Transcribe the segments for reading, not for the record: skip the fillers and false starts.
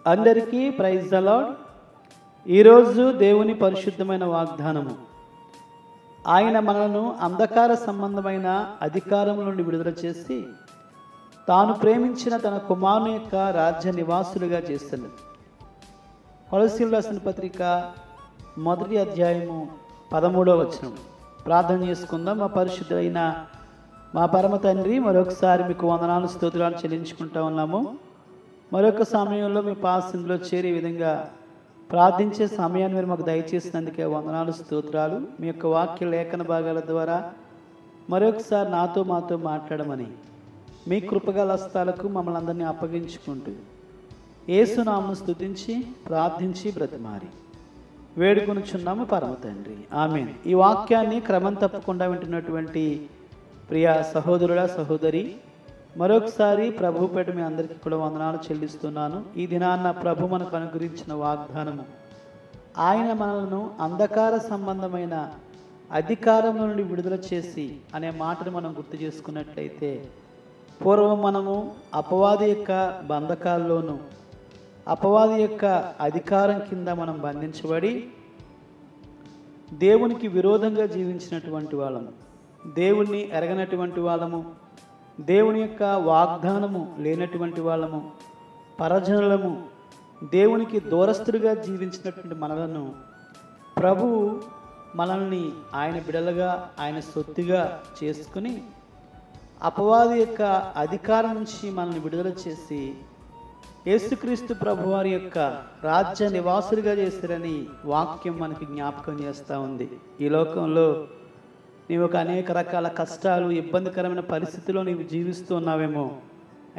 అందరికీ praise the lord. ఈరోజు దేవుని పరిశుద్ధమైన వాగ్దానము. ఆయన మనలను అంధకార సంబంధమైన అధికారం నుండి విడుదల చేసి తాను ప్రేమించిన తన కుమారుని యొక్క రాజ్య నివాసులుగా చేస్తుంది. కొలస్సీయులకు రాసిన పత్రిక 1వ అధ్యాయము 13వ వచనం. ప్రార్థన చేసుకుందాం. మా పరిశుద్ధులైన మా పరమ తండ్రి, మరొకసారి మీకు వందనాలు స్తోత్రాలు చెల్లించుకుంటా ఉన్నాము. మరొక సమయంలో మీ పాసంలో చేరే విధంగా ప్రార్థించే సమయాన్ని మీరు మాకు దయచేసినందుకే వందనాలు స్తోత్రాలు. మీ యొక్క వాక్య లేఖన భాగాల ద్వారా మరొకసారి నాతో మాతో మాట్లాడమని మీ కృపగల హస్తాలకు మమ్మల్ని అందరినీ అప్పగించుకుంటూ యేసునామమును స్తుతించి ప్రార్థించి బ్రతిమారి వేడుకొనుచున్నాము పరమ తండ్రి, ఆమేన్. ఈ వాక్యాన్ని క్రమం తప్పకుండా వింటున్నటువంటి ప్రియ సహోదరుడా సహోదరి, మరొకసారి ప్రభు పేట మీ అందరికీ కూడా వందనాలు చెల్లిస్తున్నాను. ఈ దినాన్న ప్రభు మనకు అనుగ్రహించిన వాగ్దానము, ఆయన మనలను అంధకార సంబంధమైన అధికారం నుండి విడుదల చేసి అనే మాటను మనం గుర్తు చేసుకున్నట్లయితే, పూర్వం మనము అపవాది యొక్క బంధకాల్లోనూ అపవాది యొక్క అధికారం కింద మనం బంధించబడి దేవునికి విరోధంగా జీవించినటువంటి వాళ్ళము, దేవుణ్ణి ఎరగనటువంటి వాళ్ళము, దేవుని యొక్క వాగ్దానము లేనటువంటి వాళ్ళము, పరజనులము, దేవునికి దూరస్తులుగా జీవించినటువంటి మనలను ప్రభువు మనల్ని ఆయన బిడలుగా, ఆయన సొత్తుగా చేసుకుని అపవాది యొక్క అధికారం నుంచి మనల్ని విడుదల చేసి యేసుక్రీస్తు ప్రభువారి యొక్క రాజ్య నివాసులుగా చేస్తారని వాక్యం మనకి జ్ఞాపకం చేస్తూ ఉంది. ఈ లోకంలో నీవు ఒక అనేక రకాల కష్టాలు, ఇబ్బందికరమైన పరిస్థితుల్లో నీవు జీవిస్తూ ఉన్నావేమో.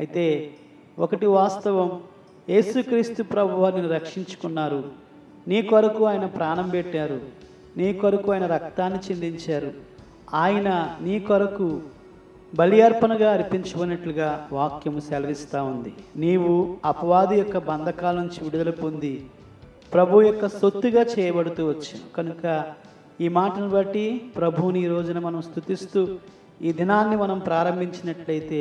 అయితే ఒకటి వాస్తవం, యేసుక్రీస్తు ప్రభువారు నిన్ను రక్షించుకున్నారు. నీ కొరకు ఆయన ప్రాణం పెట్టారు, నీ కొరకు ఆయన రక్తాన్ని చిందించారు, ఆయన నీ కొరకు బలి అర్పణగా అర్పించుకున్నట్లుగా వాక్యము సెలవిస్తూ ఉంది. నీవు అపవాది యొక్క బంధకాల నుంచి విడుదల పొంది ప్రభు యొక్క సొత్తుగా చేయబడుతూ వచ్చు. కనుక ఈ మాటను బట్టి ప్రభువుని ఈ రోజున మనం స్తుతిస్తూ ఈ దినాన్ని మనం ప్రారంభించినట్లయితే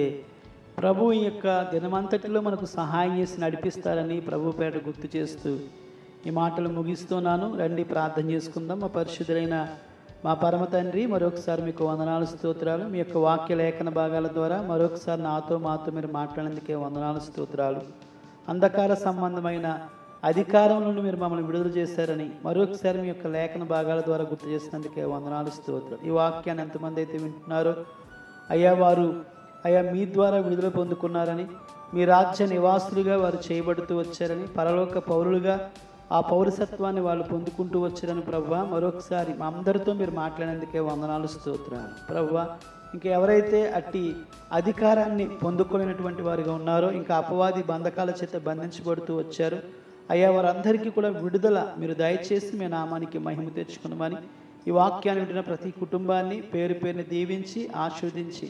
ప్రభు ఈ యొక్క దినమంతటిలో మనకు సహాయం చేసి నడిపిస్తారని ప్రభు పేట గుర్తు చేస్తూ ఈ మాటలు ముగిస్తున్నాను. రండి ప్రార్థన చేసుకుందాం. మా పరిశుద్ధులైన మా పరమ తండ్రి, మరొకసారి మీకు వందనాలు స్తోత్రాలు. మీ యొక్క వాక్య లేఖన భాగాల ద్వారా మరొకసారి నాతో మాతో మీరు మాట్లాడేందుకే వందనాలు స్తోత్రాలు. అంధకార సంబంధమైన అధికారం నుండి మీరు మమ్మల్ని విడుదల చేశారని మరొకసారి మీ యొక్క లేఖన భాగాల ద్వారా గుర్తు చేసినందుకే వందనాలు స్తోత్రాలు. ఈ వాక్యాన్ని ఎంతమంది అయితే వింటున్నారో అయ్యా, వారు మీ ద్వారా విడుదల పొందుకున్నారని, మీ రాజ్య నివాసులుగా వారు చేయబడుతూ వచ్చారని, పరలోక పౌరులుగా ఆ పౌరసత్వాన్ని వాళ్ళు పొందుకుంటూ వచ్చారని ప్రభువా, మరొకసారి మా అందరితో మీరు మాట్లాడేందుకే వందనాలు స్తోత్రాలు. ప్రభువా, ఇంకా ఎవరైతే అట్టి అధికారాన్ని పొందుకునేటువంటి వారిగా ఉన్నారో, ఇంకా అపవాది బంధకాల చేత బంధించబడుతూ వచ్చారు అయ్యా, వారందరికీ కూడా విడుదల మీరు దయచేసి మీ నామానికి మహిమ తెచ్చుకున్నామని ఈ వాక్యాన్ని వింటున్న ప్రతి కుటుంబాన్ని పేరు పేరుని దీవించి ఆశీర్వదించి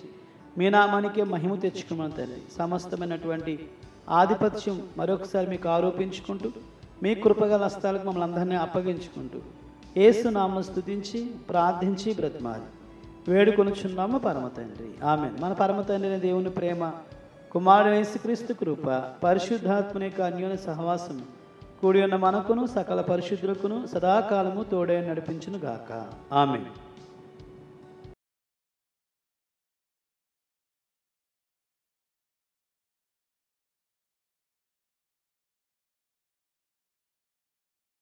మీ నామానికే మహిమ తెచ్చుకున్నాను తండ్రి. సమస్తమైనటువంటి ఆధిపత్యం మరొకసారి మీకు ఆరోపించుకుంటూ మీ కృపగల హస్తాలకు మమ్మల్ని అందరినీ అప్పగించుకుంటూ యేసు నామమును స్తుతించి ప్రార్థించి బ్రతిమాలి వేడుకొనుచున్నాము పరమ తండ్రి, ఆమేన్. మన పరమ తండ్రి దేవుని ప్రేమ, కుమారుడైన యేసుక్రీస్తు కృప, పరిశుద్ధాత్మని యొక్క అన్యోన్య సహవాసం కూడి ఉన్న మనకును సకల పరిశుద్ధులకును సదాకాలము తోడే నడిపించును గాక, ఆమేన్.